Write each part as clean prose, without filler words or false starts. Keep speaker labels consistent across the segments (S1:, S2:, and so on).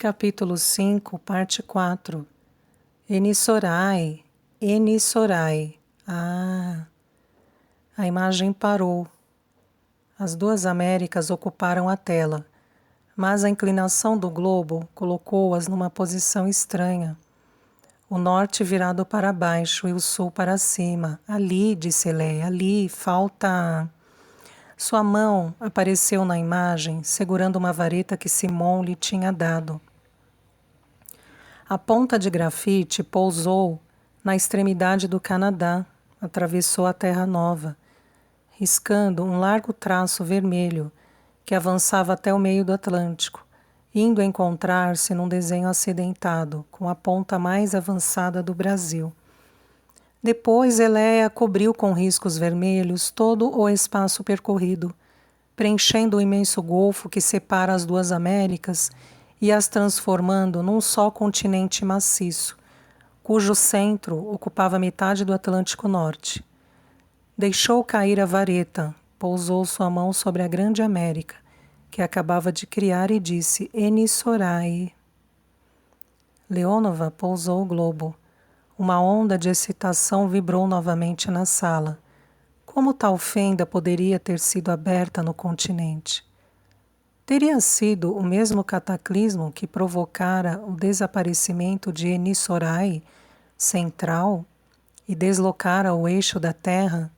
S1: Capítulo 5, parte 4. Enisorai, Enisorai. Ah! A imagem parou. As duas Américas ocuparam a tela, mas a inclinação do globo colocou-as numa posição estranha. O norte virado para baixo e o sul para cima. Ali, disse Eleia, ali, falta... Sua mão apareceu na imagem, segurando uma vareta que Simon lhe tinha dado. A ponta de grafite pousou na extremidade do Canadá, atravessou a Terra Nova, riscando um largo traço vermelho que avançava até o meio do Atlântico, indo encontrar-se num desenho acidentado, com a ponta mais avançada do Brasil. Depois, Eleia cobriu com riscos vermelhos todo o espaço percorrido, preenchendo o imenso golfo que separa as duas Américas e as transformando num só continente maciço, cujo centro ocupava metade do Atlântico Norte. Deixou cair a vareta, pousou sua mão sobre a grande América, que acabava de criar, e disse: Enisorai. Leonova pousou o globo. Uma onda de excitação vibrou novamente na sala. Como tal fenda poderia ter sido aberta no continente? Teria sido o mesmo cataclismo que provocara o desaparecimento de Enisorai central e deslocara o eixo da Terra?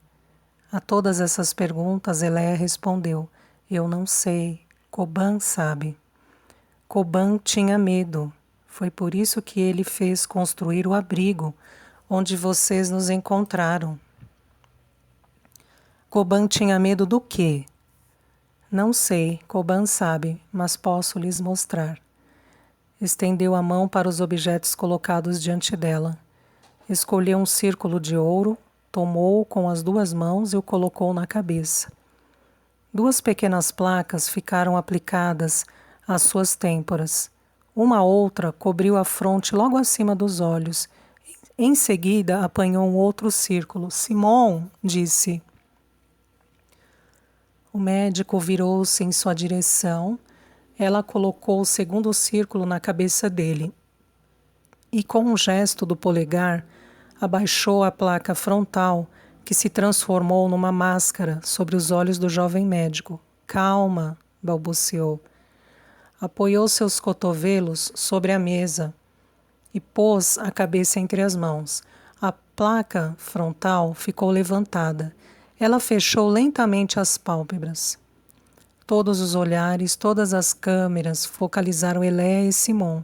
S1: A todas essas perguntas, Eleia respondeu: eu não sei. Coban sabe. Coban tinha medo. Foi por isso que ele fez construir o abrigo onde vocês nos encontraram. Coban tinha medo do quê? Não sei, Coban sabe, mas posso lhes mostrar. Estendeu a mão para os objetos colocados diante dela. Escolheu um círculo de ouro, tomou-o com as duas mãos e o colocou na cabeça. Duas pequenas placas ficaram aplicadas às suas têmporas. Uma outra cobriu a fronte logo acima dos olhos. Em seguida, apanhou um outro círculo. Simon, disse. O médico virou-se em sua direção. Ela colocou o segundo círculo na cabeça dele e, com um gesto do polegar, abaixou a placa frontal, que se transformou numa máscara sobre os olhos do jovem médico. Calma, balbuciou. Apoiou seus cotovelos sobre a mesa e pôs a cabeça entre as mãos. A placa frontal ficou levantada. Ela fechou lentamente as pálpebras. Todos os olhares, todas as câmeras focalizaram Eleia e Simon,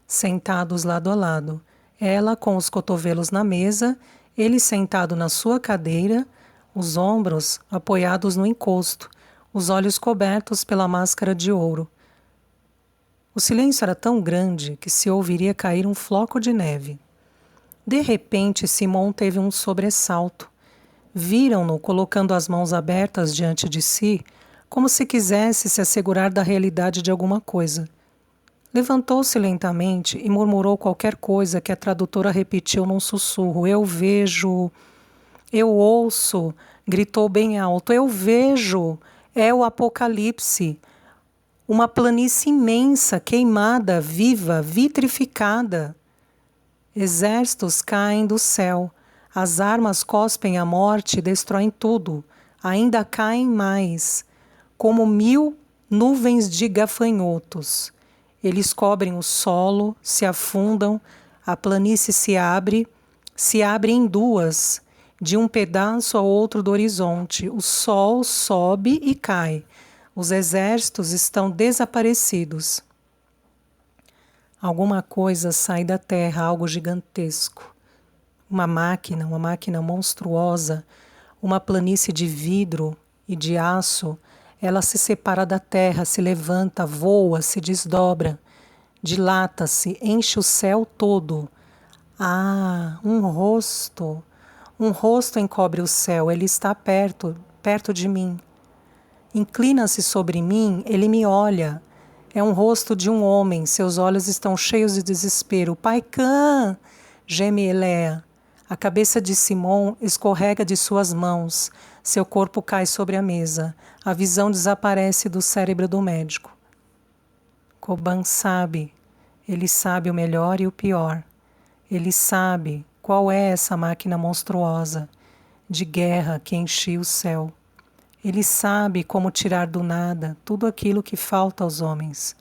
S1: sentados lado a lado. Ela com os cotovelos na mesa, ele sentado na sua cadeira, os ombros apoiados no encosto, os olhos cobertos pela máscara de ouro. O silêncio era tão grande que se ouviria cair um floco de neve. De repente, Simon teve um sobressalto. Viram-no colocando as mãos abertas diante de si, como se quisesse se assegurar da realidade de alguma coisa. Levantou-se lentamente e murmurou qualquer coisa que a tradutora repetiu num sussurro. Eu vejo, eu ouço, gritou bem alto. Eu vejo, é o Apocalipse. Uma planície imensa, queimada, viva, vitrificada. Exércitos caem do céu. As armas cospem a morte e destroem tudo. Ainda caem mais, como 1000 nuvens de gafanhotos. Eles cobrem o solo, se afundam, a planície se abre em duas, de um pedaço ao outro do horizonte. O sol sobe e cai. Os exércitos estão desaparecidos. Alguma coisa sai da terra, algo gigantesco. Uma máquina monstruosa, uma planície de vidro e de aço. Ela se separa da terra, se levanta, voa, se desdobra, dilata-se, enche o céu todo. Ah, um rosto encobre o céu, ele está perto de mim. Inclina-se sobre mim, ele me olha. É um rosto de um homem, seus olhos estão cheios de desespero. Paikan! Geme Eleia. A cabeça de Simon escorrega de suas mãos. Seu corpo cai sobre a mesa. A visão desaparece do cérebro do médico. Coban sabe. Ele sabe o melhor e o pior. Ele sabe qual é essa máquina monstruosa de guerra que enchia o céu. Ele sabe como tirar do nada tudo aquilo que falta aos homens.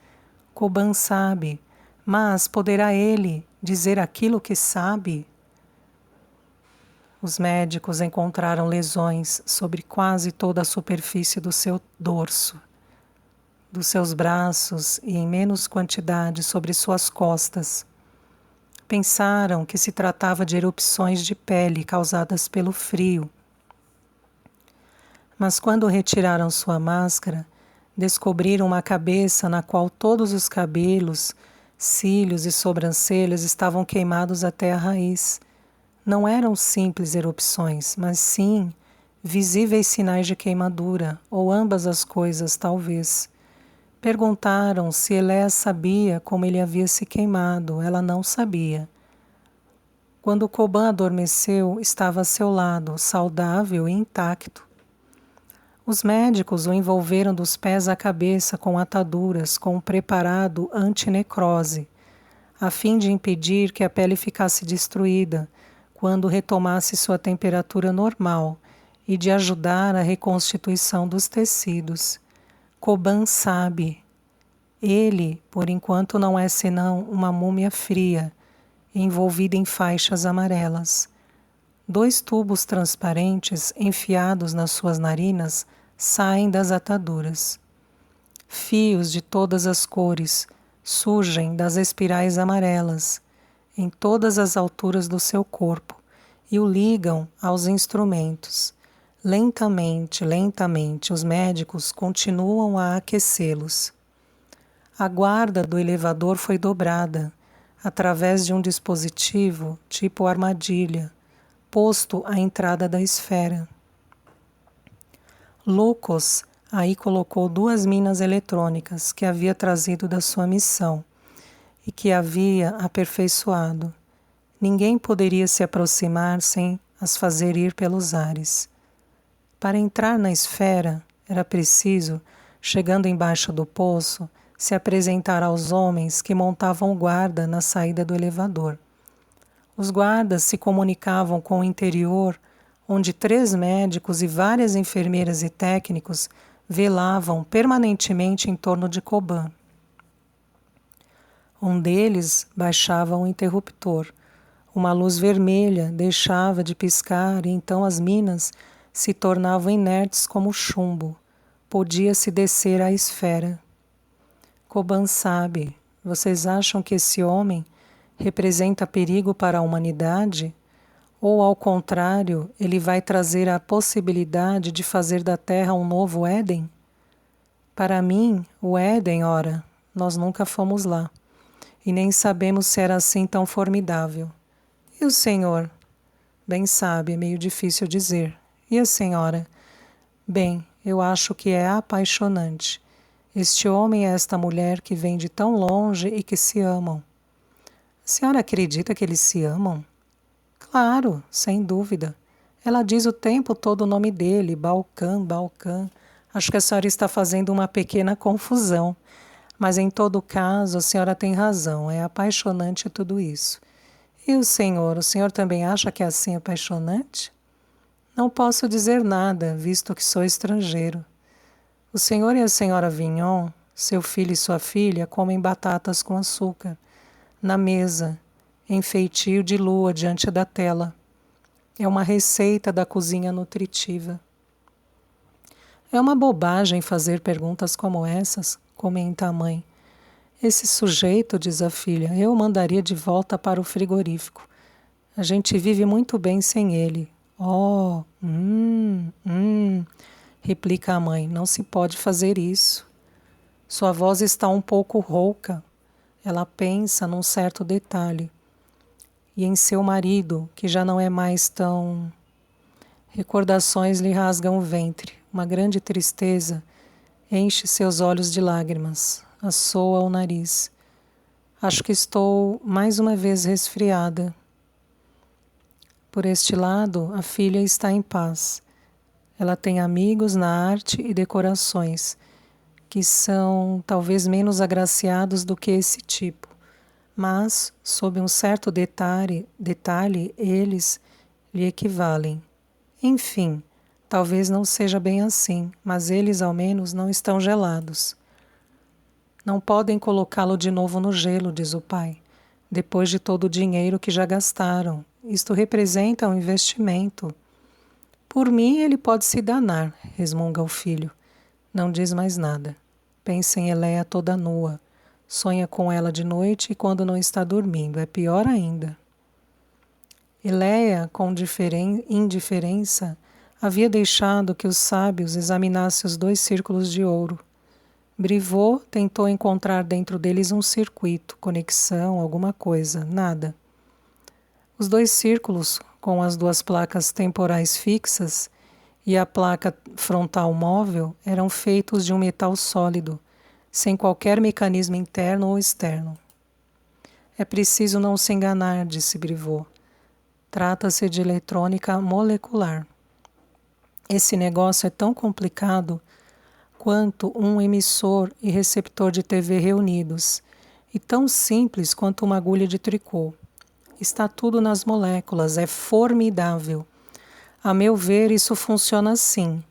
S1: Coban sabe, mas poderá ele dizer aquilo que sabe? Os médicos encontraram lesões sobre quase toda a superfície do seu dorso, dos seus braços e em menos quantidade sobre suas costas. Pensaram que se tratava de erupções de pele causadas pelo frio. Mas quando retiraram sua máscara, descobriram uma cabeça na qual todos os cabelos, cílios e sobrancelhas estavam queimados até a raiz. Não eram simples erupções, mas sim visíveis sinais de queimadura, ou ambas as coisas, talvez. Perguntaram se Elé sabia como ele havia se queimado. Ela não sabia. Quando Coban adormeceu, estava a seu lado, saudável e intacto. Os médicos o envolveram dos pés à cabeça com ataduras, com um preparado antinecrose, a fim de impedir que a pele ficasse destruída quando retomasse sua temperatura normal e de ajudar a reconstituição dos tecidos. Coban sabe. Ele, por enquanto, não é senão uma múmia fria, envolvida em faixas amarelas. 2 tubos transparentes enfiados nas suas narinas saem das ataduras. Fios de todas as cores surgem das espirais amarelas em todas as alturas do seu corpo e o ligam aos instrumentos. Lentamente, lentamente, os médicos continuam a aquecê-los. A guarda do elevador foi dobrada através de um dispositivo tipo armadilha, posto à entrada da esfera. Lukos aí colocou 2 minas eletrônicas que havia trazido da sua missão e que havia aperfeiçoado. Ninguém poderia se aproximar sem as fazer ir pelos ares. Para entrar na esfera, era preciso, chegando embaixo do poço, se apresentar aos homens que montavam o guarda na saída do elevador. Os guardas se comunicavam com o interior, onde 3 médicos e várias enfermeiras e técnicos velavam permanentemente em torno de Coban. Um deles baixava um interruptor. Uma luz vermelha deixava de piscar e então as minas se tornavam inertes como chumbo. Podia-se descer à esfera. Coban sabe. Vocês acham que esse homem representa perigo para a humanidade? Ou, ao contrário, ele vai trazer a possibilidade de fazer da Terra um novo Éden? Para mim, o Éden, ora, nós nunca fomos lá. E nem sabemos se era assim tão formidável. E o senhor? Bem sabe, é meio difícil dizer. E a senhora? Bem, eu acho que é apaixonante. Este homem e esta mulher que vêm de tão longe e que se amam. A senhora acredita que eles se amam? Claro, sem dúvida. Ela diz o tempo todo o nome dele, Balcã, Balcã. Acho que a senhora está fazendo uma pequena confusão. Mas em todo caso, a senhora tem razão, é apaixonante tudo isso. E o senhor também acha que é assim apaixonante? Não posso dizer nada, visto que sou estrangeiro. O senhor e a senhora Vignon, seu filho e sua filha, comem batatas com açúcar, na mesa, em feitio de lua diante da tela. É uma receita da cozinha nutritiva. É uma bobagem fazer perguntas como essas, comenta a mãe. Esse sujeito, diz a filha, eu o mandaria de volta para o frigorífico. A gente vive muito bem sem ele. Oh, replica a mãe, não se pode fazer isso. Sua voz está um pouco rouca. Ela pensa num certo detalhe. E em seu marido, que já não é mais tão... Recordações lhe rasgam o ventre. Uma grande tristeza enche seus olhos de lágrimas. Assoa o nariz. Acho que estou mais uma vez resfriada. Por este lado, a filha está em paz. Ela tem amigos na arte e decorações, que são talvez menos agraciados do que esse tipo. mas, sob um certo detalhe, eles lhe equivalem. Enfim, talvez não seja bem assim, mas eles ao menos não estão gelados. Não podem colocá-lo de novo no gelo, diz o pai, depois de todo o dinheiro que já gastaram. Isto representa um investimento. Por mim, ele pode se danar, resmunga o filho. Não diz mais nada. Pensa em Eleia toda nua. Sonha com ela de noite e quando não está dormindo. É pior ainda. Eleia, com indiferença, havia deixado que os sábios examinassem os 2 círculos de ouro. Brivaut tentou encontrar dentro deles um circuito, conexão, alguma coisa. Nada. Os 2 círculos, com as 2 placas temporais fixas e a placa frontal móvel, eram feitos de um metal sólido, sem qualquer mecanismo interno ou externo. É preciso não se enganar, disse Brivaut. Trata-se de eletrônica molecular. Esse negócio é tão complicado quanto um emissor e receptor de TV reunidos, e tão simples quanto uma agulha de tricô. Está tudo nas moléculas, é formidável. A meu ver, isso funciona assim.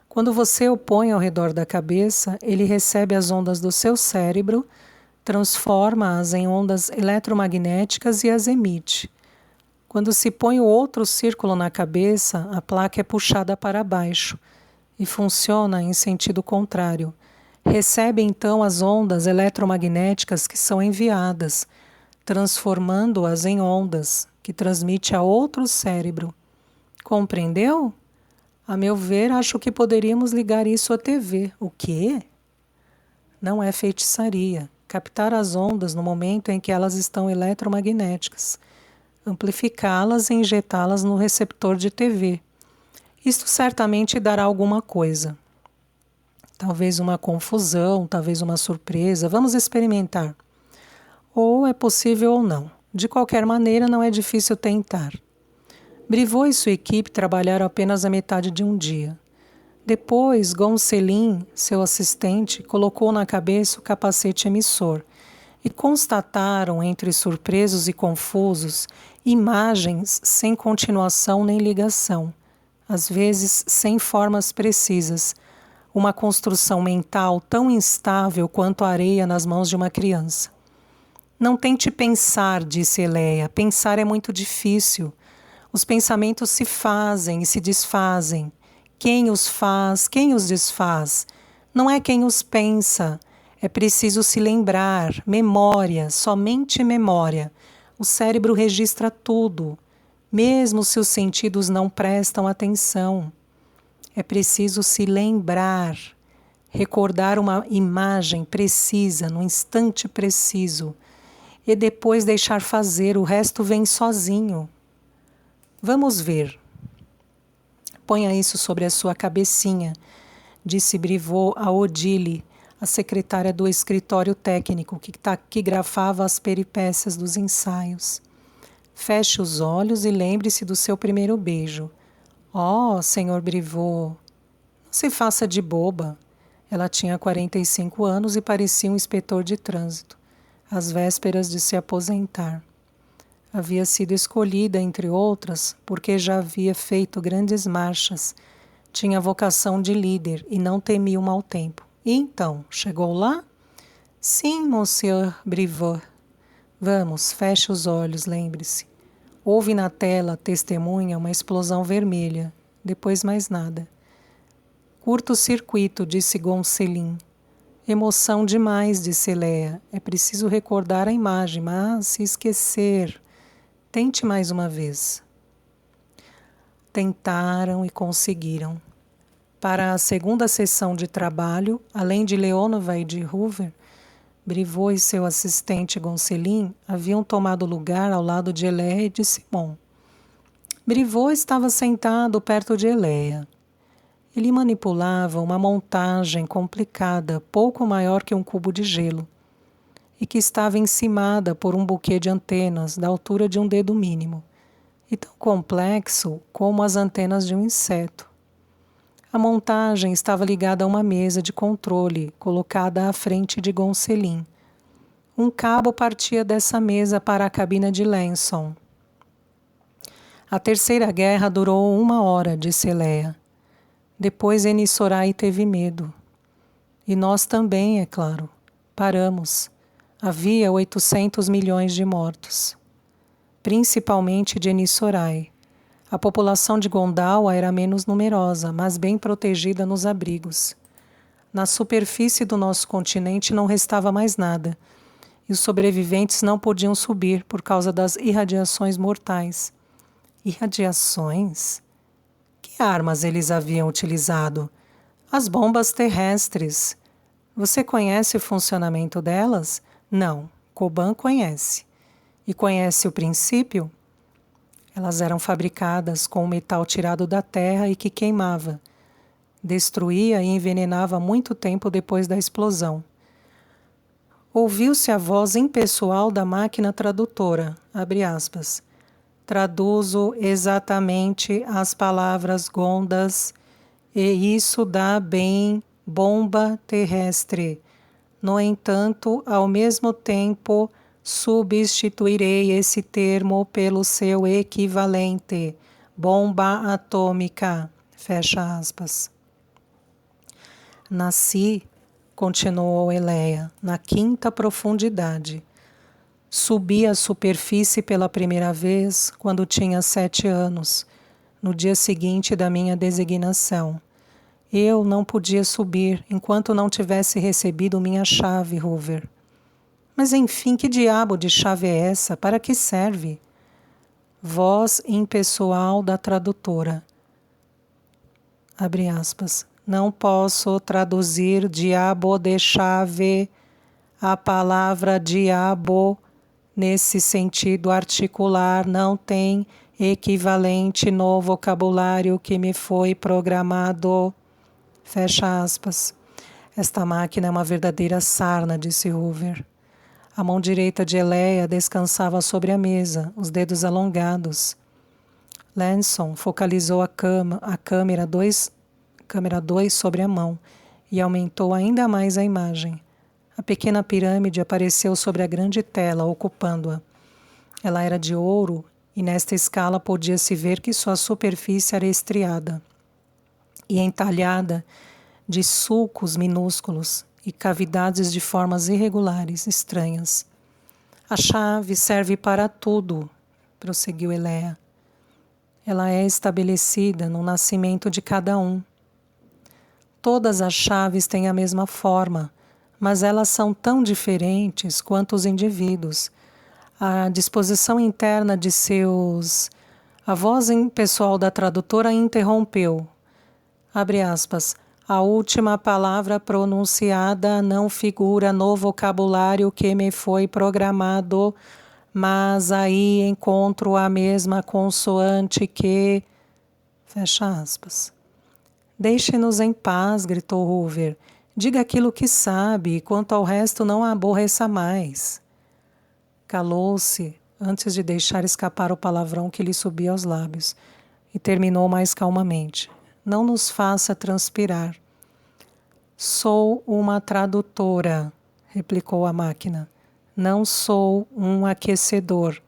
S1: Quando você o põe ao redor da cabeça, ele recebe as ondas do seu cérebro, transforma-as em ondas eletromagnéticas e as emite. Quando se põe o outro círculo na cabeça, a placa é puxada para baixo e funciona em sentido contrário. Recebe então as ondas eletromagnéticas que são enviadas, transformando-as em ondas, que transmite a outro cérebro. Compreendeu? A meu ver, acho que poderíamos ligar isso à TV. O quê? Não é feitiçaria. Captar as ondas no momento em que elas estão eletromagnéticas, amplificá-las e injetá-las no receptor de TV. Isto certamente dará alguma coisa. Talvez uma confusão, talvez uma surpresa. Vamos experimentar. Ou é possível ou não. De qualquer maneira, não é difícil tentar. Brivaut e sua equipe trabalharam apenas a metade de um dia. Depois, Goncelin, seu assistente, colocou na cabeça o capacete emissor e constataram, entre surpresos e confusos, imagens sem continuação nem ligação, às vezes sem formas precisas, uma construção mental tão instável quanto a areia nas mãos de uma criança. Não tente pensar, disse Eleia. Pensar é muito difícil. Os pensamentos se fazem e se desfazem. Quem os faz, quem os desfaz? Não é quem os pensa. É preciso se lembrar. Memória, somente memória. O cérebro registra tudo, mesmo se os sentidos não prestam atenção. É preciso se lembrar, recordar uma imagem precisa, no instante preciso, e depois deixar fazer, o resto vem sozinho. Vamos ver. Ponha isso sobre a sua cabecinha, disse Brivaut a Odile, a secretária do escritório técnico que grafava as peripécias dos ensaios. Feche os olhos e lembre-se do seu primeiro beijo. Oh, senhor Brivaut, não se faça de boba. Ela tinha 45 anos e parecia um inspetor de trânsito, às vésperas de se aposentar. Havia sido escolhida, entre outras, porque já havia feito grandes marchas, tinha vocação de líder e não temia o mau tempo. E então, chegou lá? Sim, monsieur Brivaut. Vamos, feche os olhos, lembre-se. Houve na tela, testemunha, uma explosão vermelha. Depois mais nada. Curto-circuito, disse Goncelin. Emoção demais, disse Eleia. É preciso recordar a imagem, mas se esquecer. Tente mais uma vez. Tentaram e conseguiram. Para a segunda sessão de trabalho, além de Leonova e de Hoover, Brivaut e seu assistente Goncelin haviam tomado lugar ao lado de Eleia e de Simon. Brivaut estava sentado perto de Eleia. Ele manipulava uma montagem complicada, pouco maior que um cubo de gelo, e que estava encimada por um buquê de antenas da altura de um dedo mínimo, e tão complexo como as antenas de um inseto. A montagem estava ligada a uma mesa de controle colocada à frente de Goncelin. Um cabo partia dessa mesa para a cabina de Lenson. A terceira guerra durou 1 hora, disse Eleia. Depois Eni Sorai teve medo. E nós também, é claro. Paramos. Havia 800 milhões de mortos. Principalmente de Eni Sorai. A população de Gondawa era menos numerosa, mas bem protegida nos abrigos. Na superfície do nosso continente não restava mais nada, e os sobreviventes não podiam subir por causa das irradiações mortais. Irradiações? Que armas eles haviam utilizado? As bombas terrestres. Você conhece o funcionamento delas? Não, Koban conhece. E conhece o princípio? Elas eram fabricadas com o metal tirado da terra e que queimava. Destruía e envenenava muito tempo depois da explosão. Ouviu-se a voz impessoal da máquina tradutora, abre aspas. Traduzo exatamente as palavras gondas e isso dá bem bomba terrestre. No entanto, ao mesmo tempo, substituirei esse termo pelo seu equivalente, bomba atômica. Fecha aspas. Nasci, continuou Eleia, na 5ª profundidade. Subi à superfície pela primeira vez quando tinha 7 anos, no dia seguinte da minha designação. Eu não podia subir enquanto não tivesse recebido minha chave, Hoover. Mas enfim, que diabo de chave é essa? Para que serve? Voz impessoal da tradutora. Abre aspas. Não posso traduzir diabo de chave, a palavra diabo, nesse sentido articular, não tem equivalente no vocabulário que me foi programado. Fecha aspas. Esta máquina é uma verdadeira sarna, disse Hoover. A mão direita de Eleia descansava sobre a mesa, os dedos alongados. Lenson focalizou a câmera 2 sobre a mão e aumentou ainda mais a imagem. A pequena pirâmide apareceu sobre a grande tela, ocupando-a. Ela era de ouro e nesta escala podia-se ver que sua superfície era estriada e entalhada de sulcos minúsculos e cavidades de formas irregulares, estranhas. A chave serve para tudo, prosseguiu Eleia. Ela é estabelecida no nascimento de cada um. Todas as chaves têm a mesma forma, mas elas são tão diferentes quanto os indivíduos. A disposição interna de seus... A voz impessoal da tradutora interrompeu. Abre aspas. A última palavra pronunciada não figura no vocabulário que me foi programado, mas aí encontro a mesma consoante que... Fecha aspas. Deixe-nos em paz, gritou Hoover. Diga aquilo que sabe, e quanto ao resto não a aborreça mais. Calou-se antes de deixar escapar o palavrão que lhe subia aos lábios, e terminou mais calmamente. Não nos faça transpirar. Sou uma tradutora, replicou a máquina. Não sou um aquecedor.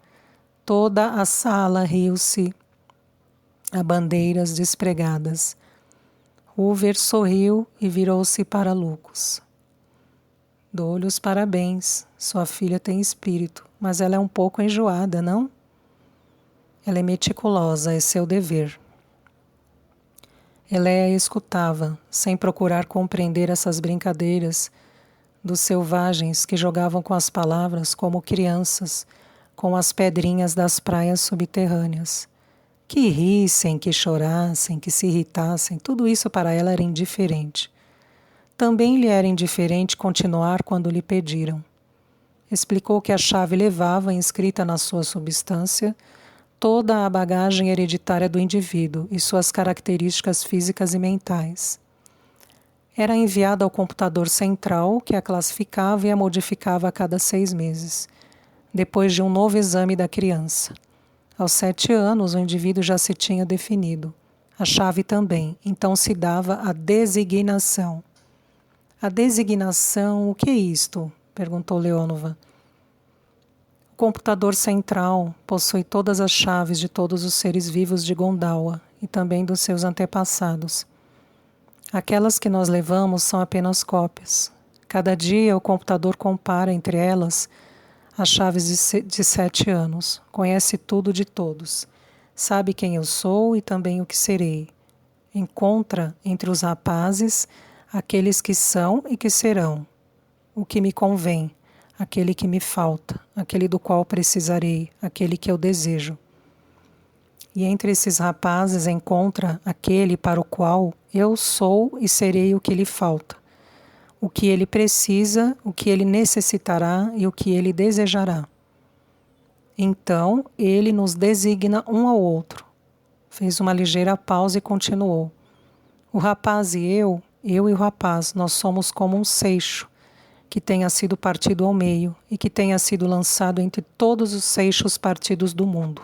S1: Toda a sala riu-se a bandeiras despregadas. Hoover sorriu e virou-se para Lucas. Dou-lhe os parabéns. Sua filha tem espírito, mas ela é um pouco enjoada, não? Ela é meticulosa, é seu dever. Eleia escutava, sem procurar compreender essas brincadeiras dos selvagens que jogavam com as palavras como crianças, com as pedrinhas das praias subterrâneas. Que rissem, que chorassem, que se irritassem, tudo isso para ela era indiferente. Também lhe era indiferente continuar quando lhe pediram. Explicou que a chave levava, inscrita na sua substância, toda a bagagem hereditária do indivíduo e suas características físicas e mentais. Era enviada ao computador central, que a classificava e a modificava a cada 6 meses, depois de um novo exame da criança. Aos 7 anos, o indivíduo já se tinha definido. A chave também, então se dava a designação. A designação, o que é isto? Perguntou Leonova. O computador central possui todas as chaves de todos os seres vivos de Gondawa e também dos seus antepassados. Aquelas que nós levamos são apenas cópias. Cada dia o computador compara entre elas as chaves de 7 anos, conhece tudo de todos, sabe quem eu sou e também o que serei. Encontra entre os rapazes aqueles que são e que serão, o que me convém, aquele que me falta, aquele do qual precisarei, aquele que eu desejo. E entre esses rapazes encontra aquele para o qual eu sou e serei o que lhe falta, o que ele precisa, o que ele necessitará e o que ele desejará. Então, ele nos designa um ao outro. Fez uma ligeira pausa e continuou. O rapaz e eu e o rapaz, nós somos como um seixo que tenha sido partido ao meio e que tenha sido lançado entre todos os seixos partidos do mundo.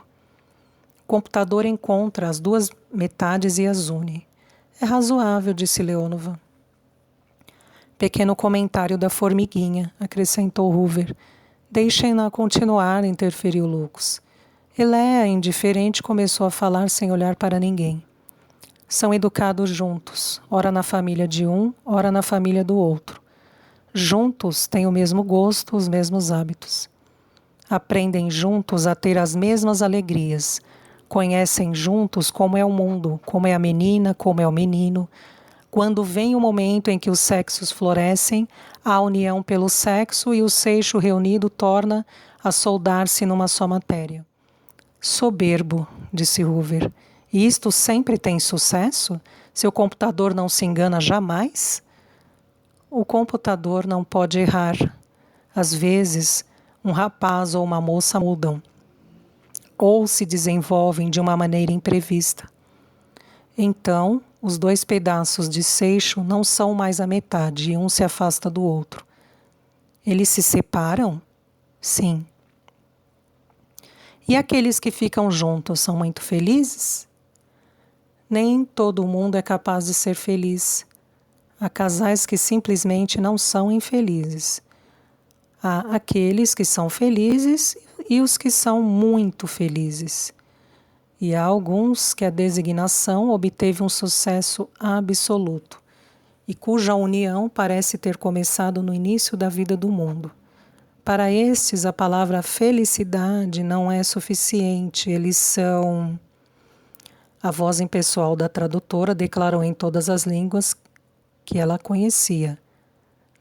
S1: O computador encontra as duas metades e as une. É razoável, disse Leonova. Pequeno comentário da formiguinha, acrescentou Hoover. Deixem-na continuar, interferiu Lux. Elea, indiferente, começou a falar sem olhar para ninguém. São educados juntos, ora na família de um, ora na família do outro. Juntos têm o mesmo gosto, os mesmos hábitos. Aprendem juntos a ter as mesmas alegrias. Conhecem juntos como é o mundo, como é a menina, como é o menino. Quando vem o momento em que os sexos florescem, a união pelo sexo e o seixo reunido torna a soldar-se numa só matéria. Soberbo, disse Hoover. E isto sempre tem sucesso? Seu computador não se engana jamais? O computador não pode errar. Às vezes, um rapaz ou uma moça mudam, ou se desenvolvem de uma maneira imprevista. Então, os dois pedaços de seixo não são mais a metade e um se afasta do outro. Eles se separam? Sim. E aqueles que ficam juntos são muito felizes? Nem todo mundo é capaz de ser feliz. Há casais que simplesmente não são infelizes. Há aqueles que são felizes e os que são muito felizes. E há alguns que a designação obteve um sucesso absoluto e cuja união parece ter começado no início da vida do mundo. Para estes, a palavra felicidade não é suficiente, eles são... A voz impessoal da tradutora declarou em todas as línguas que ela conhecia.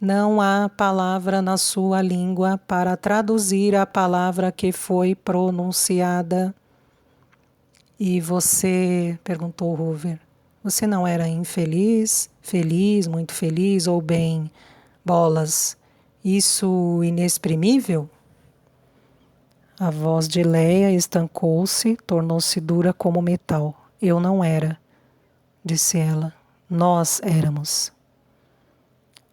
S1: Não há palavra na sua língua para traduzir a palavra que foi pronunciada. E você, perguntou Hoover, você não era infeliz, feliz, muito feliz ou bem, bolas, isso inexprimível? A voz de Leia estancou-se, tornou-se dura como metal. Eu não era, disse ela. Nós éramos.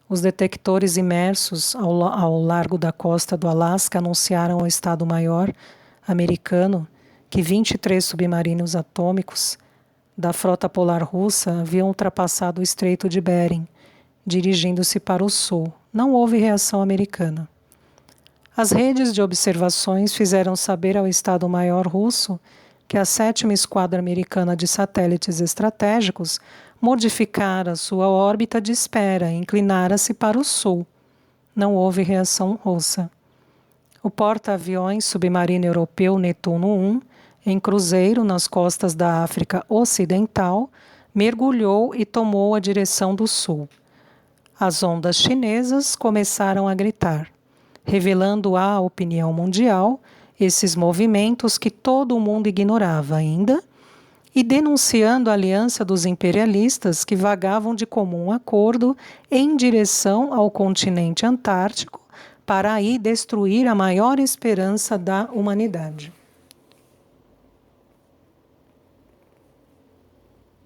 S1: Os detectores imersos ao largo da costa do Alasca anunciaram ao Estado-Maior americano que 23 submarinos atômicos da frota polar russa haviam ultrapassado o Estreito de Bering, dirigindo-se para o sul. Não houve reação americana. As redes de observações fizeram saber ao Estado-Maior russo que a 7ª Esquadra Americana de Satélites Estratégicos modificara sua órbita de espera e inclinara-se para o sul. Não houve reação russa. O porta-aviões submarino europeu Netuno 1, em cruzeiro nas costas da África Ocidental, mergulhou e tomou a direção do sul. As ondas chinesas começaram a gritar, revelando à opinião mundial esses movimentos que todo o mundo ignorava ainda e denunciando a aliança dos imperialistas que vagavam de comum acordo em direção ao continente antártico para aí destruir a maior esperança da humanidade.